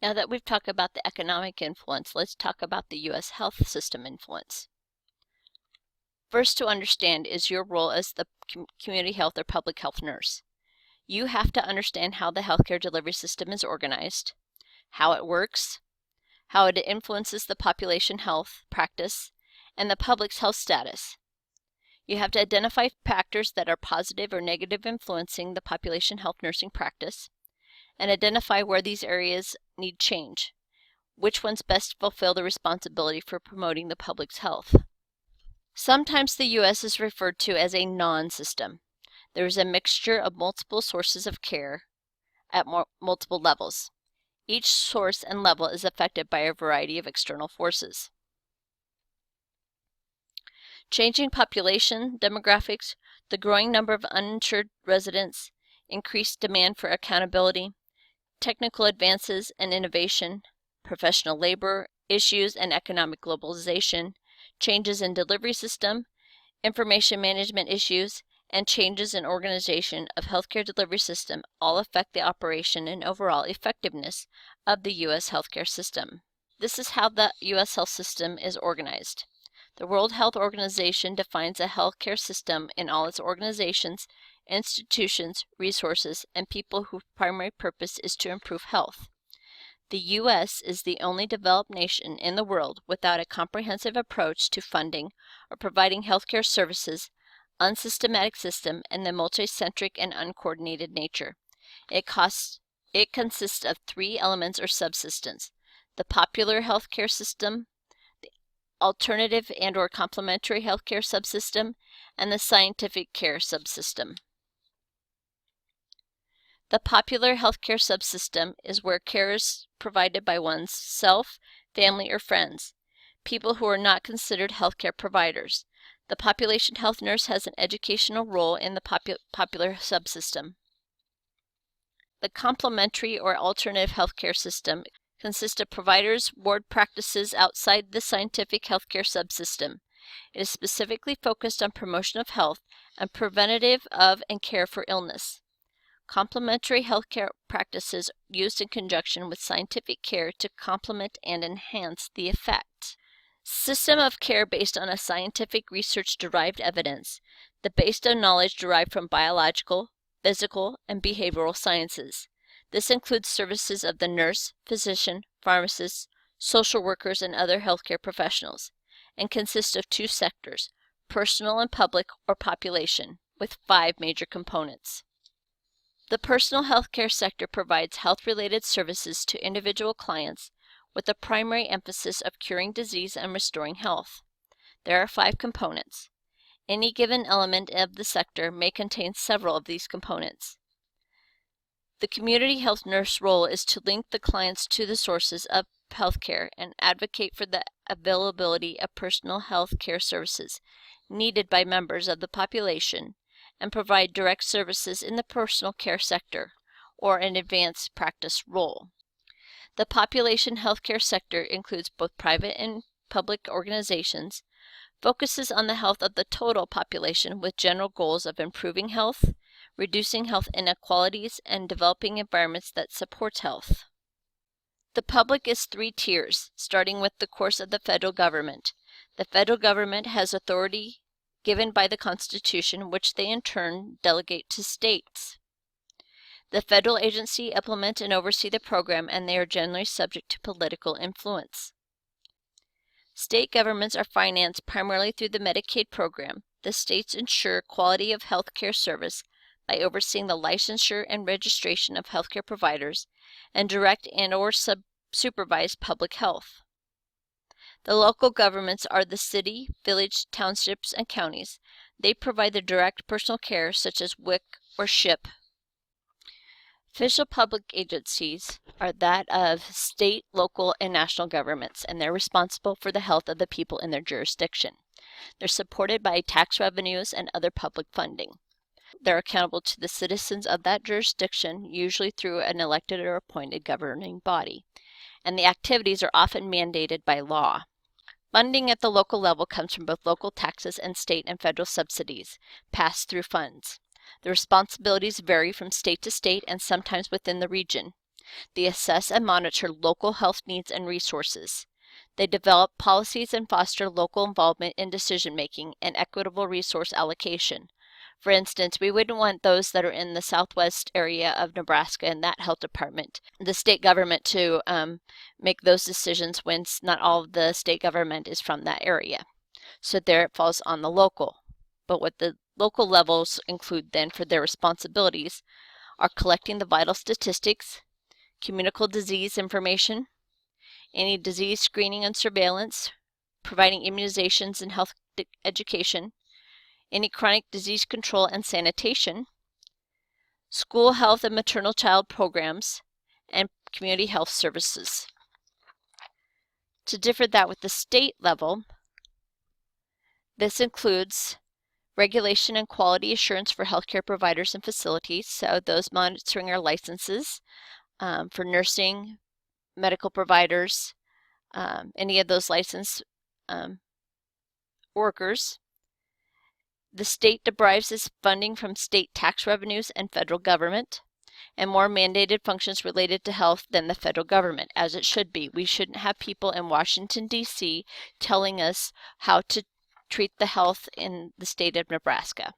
Now that we've talked about the economic influence, let's talk about the U.S. health system influence. First to understand is your role as the community health or public health nurse. You have to understand how the healthcare delivery system is organized, how it works, how it influences the population health practice, and the public's health status. You have to identify factors that are positive or negative influencing the population health nursing practice, and identify where these areas need change, which ones best fulfill the responsibility for promoting the public's health. Sometimes the U.S. is referred to as a non-system. There is a mixture of multiple sources of care at multiple levels. Each source and level is affected by a variety of external forces. Changing population demographics, the growing number of uninsured residents, increased demand for accountability, technical advances and innovation, professional labor issues and economic globalization, changes in delivery system, information management issues, and changes in organization of healthcare delivery system all affect the operation and overall effectiveness of the U.S. healthcare system. This is how the U.S. health system is organized. The World Health Organization defines a healthcare system in all its organizations, institutions, resources, and people whose primary purpose is to improve health. The U.S. is the only developed nation in the world without a comprehensive approach to funding or providing healthcare services, unsystematic system, and the multicentric and uncoordinated nature. It consists of three elements or subsystems: the popular healthcare system, the alternative and or complementary healthcare subsystem, and the scientific care subsystem. The popular healthcare subsystem is where care is provided by one's self, family, or friends, people who are not considered healthcare providers. The population health nurse has an educational role in the popular subsystem. The complementary or alternative healthcare system consists of providers' ward practices outside the scientific healthcare subsystem. It is specifically focused on promotion of health and preventative of and care for illness. Complementary healthcare practices used in conjunction with scientific care to complement and enhance the effect. System of care based on a scientific research-derived evidence, based on knowledge derived from biological, physical, and behavioral sciences. This includes services of the nurse, physician, pharmacists, social workers, and other healthcare professionals, and consists of two sectors, personal and public or population, with 5 major components. The personal healthcare sector provides health-related services to individual clients with a primary emphasis of curing disease and restoring health. There are 5 components. Any given element of the sector may contain several of these components. The community health nurse role is to link the clients to the sources of healthcare and advocate for the availability of personal health care services needed by members of the population and provide direct services in the personal care sector or an advanced practice role. The population healthcare sector includes both private and public organizations, focuses on the health of the total population with general goals of improving health, reducing health inequalities, and developing environments that support health. The public is 3 tiers, starting with the course of the federal government. The federal government has authority given by the Constitution, which they in turn delegate to states. The federal agency implement and oversee the program, and they are generally subject to political influence. State governments are financed primarily through the Medicaid program. The states ensure quality of health care service by overseeing the licensure and registration of healthcare providers and direct and or supervise public health. The local governments are the city, village, townships, and counties. They provide the direct personal care such as WIC or SHIP. Official public agencies are that of state, local, and national governments, and they're responsible for the health of the people in their jurisdiction. They're supported by tax revenues and other public funding. They're accountable to the citizens of that jurisdiction, usually through an elected or appointed governing body, and the activities are often mandated by law. Funding at the local level comes from both local taxes and state and federal subsidies, passed through funds. The responsibilities vary from state to state and sometimes within the region. They assess and monitor local health needs and resources. They develop policies and foster local involvement in decision-making and equitable resource allocation. For instance, we wouldn't want those that are in the southwest area of Nebraska and that health department, the state government, to make those decisions when not all of the state government is from that area. So there it falls on the local. But what the local levels include then for their responsibilities are collecting the vital statistics, communicable disease information, any disease screening and surveillance, providing immunizations and health education, any chronic disease control and sanitation, school health and maternal child programs, and community health services. To differ that with the state level, this includes regulation and quality assurance for healthcare providers and facilities, so those monitoring our licenses for nursing, medical providers, any of those licensed workers. The state derives its funding from state tax revenues and federal government, and more mandated functions related to health than the federal government, as it should be. We shouldn't have people in Washington, D.C. telling us how to treat the health in the state of Nebraska.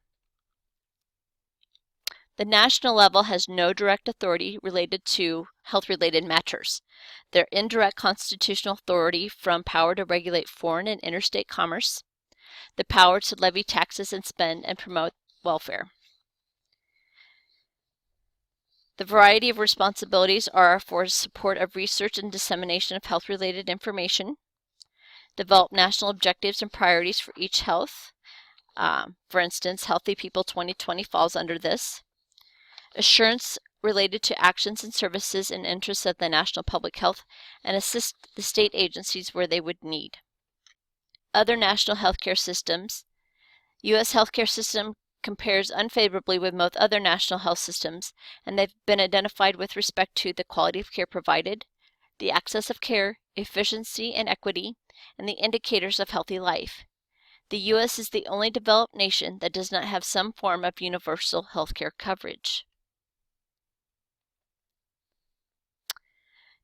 The national level has no direct authority related to health-related matters. Their indirect constitutional authority from power to regulate foreign and interstate commerce, the power to levy taxes and spend and promote welfare. The variety of responsibilities are for support of research and dissemination of health-related information, develop national objectives and priorities for each health. For instance, Healthy People 2020 falls under this. Assurance related to actions and services in interests of the national public health, and assist the state agencies where they would need. Other national healthcare systems. U.S. healthcare system compares unfavorably with most other national health systems, and they've been identified with respect to the quality of care provided, the access of care, efficiency and equity, and the indicators of healthy life. The U.S. is the only developed nation that does not have some form of universal healthcare coverage.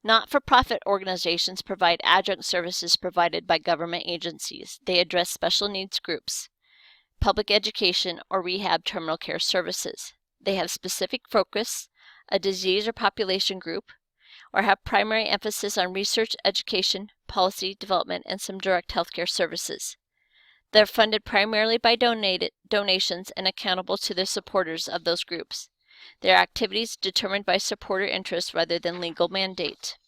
Not-for-profit organizations provide adjunct services provided by government agencies. They address special needs groups, public education, or rehab terminal care services. They have specific focus, a disease or population group, or have primary emphasis on research, education, policy development, and some direct healthcare services. They're funded primarily by donations and accountable to the supporters of those groups. Their activities determined by supporter interests rather than legal mandate.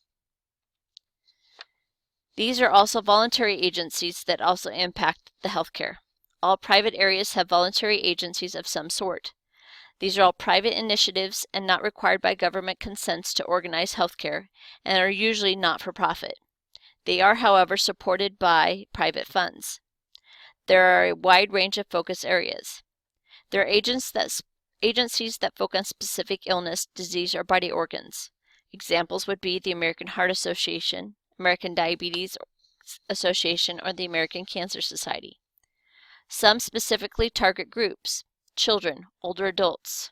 These are also voluntary agencies that also impact the healthcare. All private areas have voluntary agencies of some sort. These are all private initiatives and not required by government consents to organize healthcare, and are usually not-for-profit. They are, however, supported by private funds. There are a wide range of focus areas. There are agencies that focus on specific illness, disease, or body organs. Examples would be the American Heart Association, American Diabetes Association, or the American Cancer Society. Some specifically target groups: children, older adults.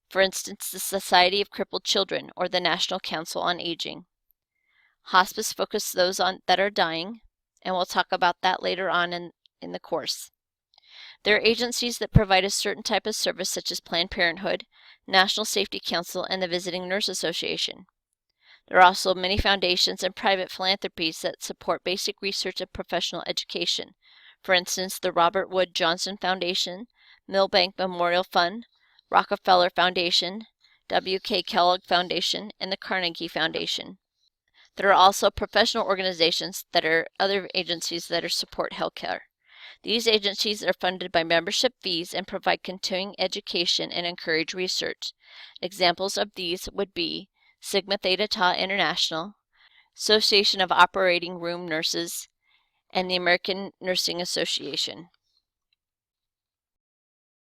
For instance, the Society of Crippled Children or the National Council on Aging. Hospice focuses those that are dying, and we'll talk about that later on in the course. There are agencies that provide a certain type of service such as Planned Parenthood, National Safety Council, and the Visiting Nurse Association. There are also many foundations and private philanthropies that support basic research and professional education. For instance, the Robert Wood Johnson Foundation, Milbank Memorial Fund, Rockefeller Foundation, W.K. Kellogg Foundation, and the Carnegie Foundation. There are also professional organizations that are other agencies that support healthcare. These agencies are funded by membership fees and provide continuing education and encourage research. Examples of these would be Sigma Theta Tau International, Association of Operating Room Nurses, and the American Nursing Association.